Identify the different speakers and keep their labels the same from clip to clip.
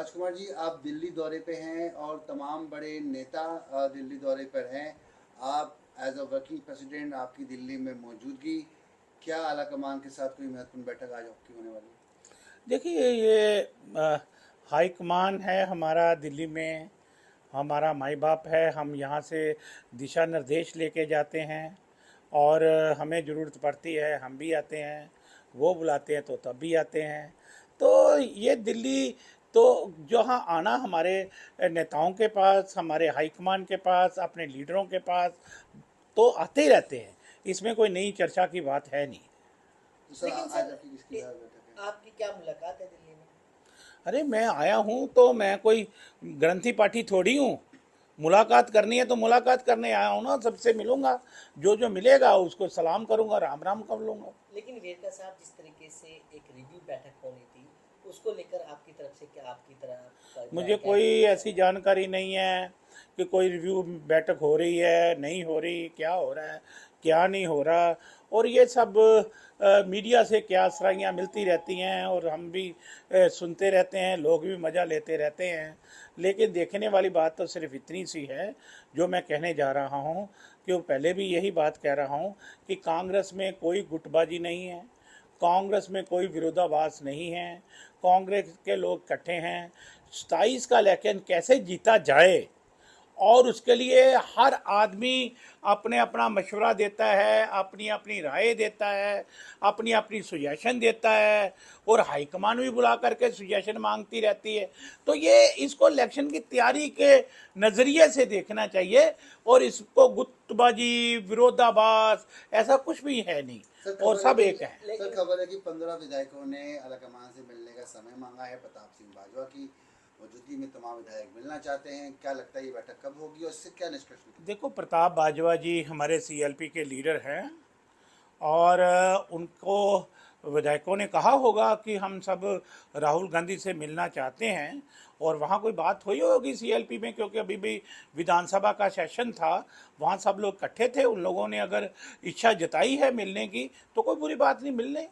Speaker 1: राजकुमार जी, आप दिल्ली दौरे पे हैं और तमाम बड़े नेता दिल्ली दौरे पर हैं। आप एज अ वर्किंग प्रेसिडेंट, आपकी दिल्ली में मौजूदगी, क्या आला कमान के साथ कोई महत्वपूर्ण बैठक आज आपकी होने वाली है?
Speaker 2: देखिए ये हाई कमान है हमारा दिल्ली में। हमारा माई बाप है। हम यहाँ से दिशा निर्देश लेके जाते हैं और हमें ज़रूरत पड़ती है हम भी आते हैं, वो बुलाते हैं तो तब भी आते हैं। तो ये दिल्ली तो जहाँ आना हमारे नेताओं के पास, हमारे हाई कमान के पास, अपने लीडरों के पास तो आते ही रहते हैं। इसमें कोई नई चर्चा की बात है नहीं।
Speaker 1: तो सर,
Speaker 3: लेकिन
Speaker 1: आज
Speaker 3: सर
Speaker 1: आपकी किसके साथ बैठक है?
Speaker 3: आपकी क्या मुलाकात है दिल्ली में?
Speaker 2: अरे मैं आया हूँ तो मैं कोई ग्रंथी पाठी थोड़ी हूँ। मुलाकात करनी है तो मुलाकात करने आया हूँ ना, सबसे मिलूंगा। जो जो मिलेगा उसको सलाम करूंगा, राम राम कर लूंगा।
Speaker 3: लेकिन वेरका साहब, जिस तरीके से एक रिव्यू बैठक होनी थी, उसको लेकर आपकी तरफ से क्या, आपकी तरफ का
Speaker 2: मुझे
Speaker 3: क्या
Speaker 2: कोई
Speaker 3: रिस्पॉन्स
Speaker 2: ऐसी
Speaker 3: है?
Speaker 2: जानकारी नहीं है कि कोई रिव्यू बैठक हो रही है, नहीं हो रही, क्या हो रहा है, क्या नहीं हो रहा। और ये सब मीडिया से क्या सराहियाँ मिलती रहती हैं और हम भी सुनते रहते हैं, लोग भी मज़ा लेते रहते हैं। लेकिन देखने वाली बात तो सिर्फ इतनी सी है जो मैं कहने जा रहा हूँ, कि वो पहले भी यही बात कह रहा हूँ कि कांग्रेस में कोई गुटबाजी नहीं है, कांग्रेस में कोई विरोधाभास नहीं है। कांग्रेस के लोग इकट्ठे हैं 27 का इलेक्शन कैसे जीता जाए, और उसके लिए हर आदमी अपने अपना मशवरा देता है, अपनी अपनी राय देता है, अपनी अपनी सुजेशन देता है, और हाईकमान भी बुला करके सुजेशन मांगती रहती है। तो ये इसको इलेक्शन की तैयारी के नज़रिए से देखना चाहिए, और इसको गुटबाजी, विरोधाभास ऐसा कुछ भी है नहीं,
Speaker 1: सर
Speaker 2: और
Speaker 1: खबर है
Speaker 2: सब
Speaker 1: कि
Speaker 2: एक है।
Speaker 1: सर खबर है कि 15 विधायकों ने आलाकमान से मिलने का समय मांगा है। प्रताप सिंह बाजवा की मौजूदगी में तमाम विधायक मिलना चाहते हैं। क्या लगता है ये बैठक कब होगी और इससे क्या निष्कर्ष निकले?
Speaker 2: देखो, प्रताप बाजवा जी हमारे सीएलपी के लीडर हैं, और उनको विधायकों ने कहा होगा कि हम सब राहुल गांधी से मिलना चाहते हैं, और वहाँ कोई बात हुई होगी सीएलपी में, क्योंकि अभी भी विधानसभा का सेशन था, वहाँ सब लोग इकट्ठे थे। उन लोगों ने अगर इच्छा जताई है मिलने की तो कोई बुरी बात नहीं, मिलने।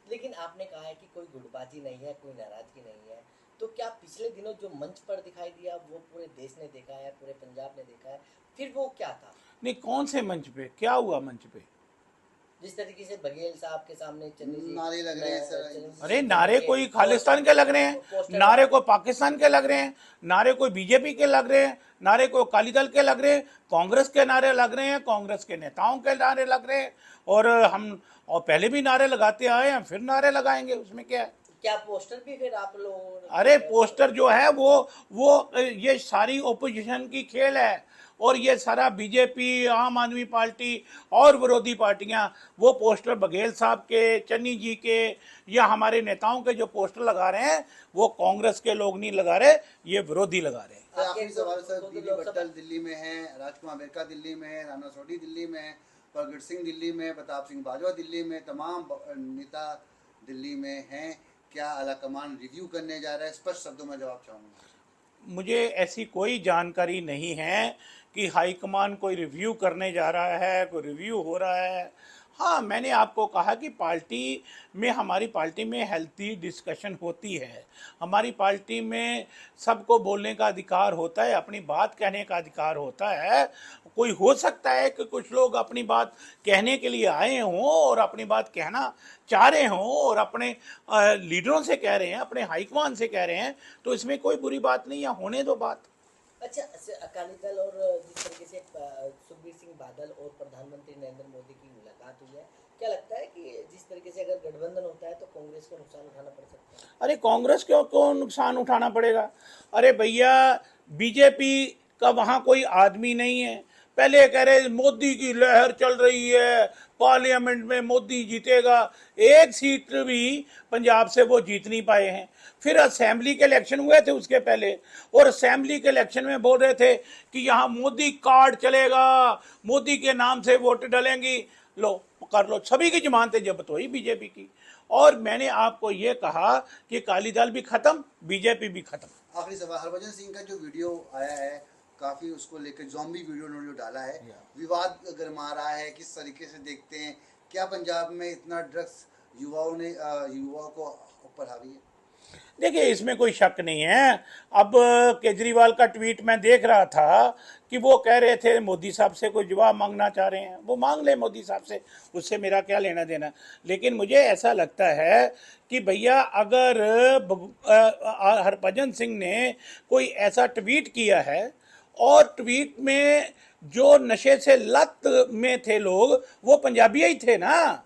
Speaker 3: लेकिन आपने कहा है कि कोई गुटबाजी नहीं है, कोई नाराजगी नहीं है, तो क्या पिछले दिनों जो मंच पर दिखाई दिया वो पूरे देश ने देखा है, पूरे पंजाब ने देखा है, फिर वो क्या था?
Speaker 2: नहीं, कौन से मंच पे क्या हुआ मंच पे?
Speaker 3: जिस तरीके से बघेल साहब के सामने चन्नी जी
Speaker 1: नारे लग रहे हैं सर।
Speaker 2: अरे नारे कोई खालिस्तान के लग रहे हैं,
Speaker 3: पोस्टर
Speaker 2: नारे कोई पाकिस्तान के लग रहे हैं, नारे कोई बीजेपी के लग रहे हैं, नारे कोई अकाली दल के लग रहे हैं, कांग्रेस के नारे लग रहे हैं, कांग्रेस के नेताओं के नारे लग रहे हैं। और पहले भी नारे लगाते आए हैं, फिर नारे लगाएंगे, उसमें क्या है?
Speaker 3: क्या पोस्टर भी फिर आप लोगों
Speaker 2: अरे
Speaker 3: के
Speaker 2: पोस्टर जो है वो ये सारी ओपोजिशन की खेल है, और ये सारा बीजेपी, आम आदमी पार्टी और विरोधी पार्टियां वो पोस्टर बघेल साहब के, चन्नी जी के या हमारे नेताओं के जो पोस्टर लगा रहे हैं, वो कांग्रेस के लोग नहीं लगा रहे, ये विरोधी लगा रहे हैं।
Speaker 1: सर आखिरी सवाल सर, दीदी भट्टल दिल्ली में है, राजकुमार वेरका दिल्ली में है, राणा सोढी दिल्ली में है, प्रगट सिंह दिल्ली में, प्रताप सिंह बाजवा दिल्ली में, तमाम नेता दिल्ली में हैं। क्या आलाकमान रिव्यू करने जा रहा है? स्पष्ट शब्दों में जवाब चाहूँगा।
Speaker 2: मुझे ऐसी कोई जानकारी नहीं है कि हाईकमान कोई रिव्यू करने जा रहा है, कोई रिव्यू हो रहा है। हाँ, मैंने आपको कहा कि पार्टी में, हमारी पार्टी में हेल्थी डिस्कशन होती है। हमारी पार्टी में सबको बोलने का अधिकार होता है, अपनी बात कहने का अधिकार होता है। कोई हो सकता है कि कुछ लोग अपनी बात कहने के लिए आए हों और अपनी बात कहना चाह रहे हों, और अपने लीडरों से कह रहे हैं, अपने हाईकमान से कह रहे हैं, तो इसमें कोई बुरी बात नहीं है, होने दो बात।
Speaker 3: अच्छा, अकाली दल और जिस तरीके से सुखबीर सिंह बादल और प्रधानमंत्री नरेंद्र मोदी की मुलाकात हुई है, क्या लगता है कि जिस तरीके से अगर गठबंधन होता है तो कांग्रेस को नुकसान उठाना पड़ सकता है?
Speaker 2: अरे कांग्रेस को नुकसान उठाना पड़ेगा? अरे भैया, बीजेपी का वहां कोई आदमी नहीं है। पहले कह रहे मोदी की लहर चल रही है, पार्लियामेंट में मोदी जीतेगा, एक सीट भी पंजाब से वो जीत नहीं पाए हैं। फिर असेंबली के इलेक्शन हुए थे उसके पहले, और असेंबली के इलेक्शन में बोल रहे थे कि यहाँ मोदी कार्ड चलेगा, मोदी के नाम से वोट डलेंगी। लो, कर लो, सभी की जमानतें जब्त हुई बीजेपी की। और मैंने आपको ये कहा कि अकाली दल भी खत्म, बीजेपी भी खत्म।
Speaker 1: आखिरी सवाल, हरभजन सिंह का जो वीडियो आया है, काफ़ी उसको लेकर जॉम्बी वीडियो उन्होंने जो डाला है, विवाद गरमा रहा है, किस तरीके से देखते हैं? क्या पंजाब में इतना ड्रग्स युवाओं को ऊपर हावी है?
Speaker 2: देखिए, इसमें कोई शक नहीं है। अब केजरीवाल का ट्वीट मैं देख रहा था कि वो कह रहे थे मोदी साहब से कोई जवाब मांगना चाह रहे हैं, वो मांग ले मोदी साहब से, उससे मेरा क्या लेना देना। लेकिन मुझे ऐसा लगता है कि भैया अगर हरभजन सिंह ने कोई ऐसा ट्वीट किया है और ट्वीट में जो नशे से लत में थे लोग वो पंजाबी ही थे ना,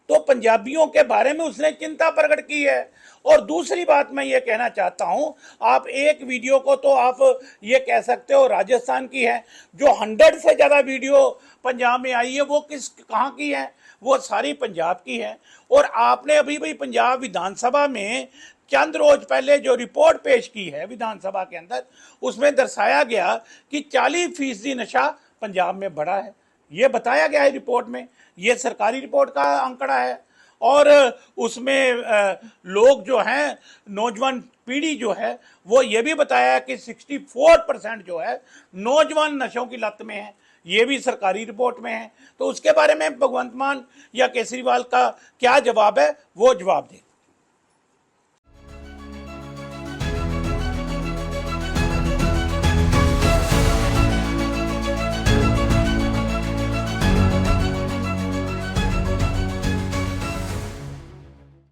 Speaker 2: तो पंजाबियों के बारे में उसने चिंता प्रकट की है। और दूसरी बात मैं ये कहना चाहता हूं, आप एक वीडियो को तो आप ये कह सकते हो राजस्थान की है, जो 100 से ज़्यादा वीडियो पंजाब में आई है वो कहाँ की है, वो सारी पंजाब की है। और आपने अभी भी पंजाब विधानसभा में चंद रोज पहले जो रिपोर्ट पेश की है विधानसभा के अंदर, उसमें दर्शाया गया कि 40% नशा पंजाब में बढ़ा है, ये बताया गया है रिपोर्ट में, ये सरकारी रिपोर्ट का आंकड़ा है। और उसमें लोग जो हैं, नौजवान पीढ़ी जो है, वो ये भी बताया कि 64% जो है नौजवान नशों की लत में है, ये भी सरकारी रिपोर्ट में है। तो उसके बारे में भगवंत मान या केजरीवाल का क्या जवाब है, वो जवाब दे।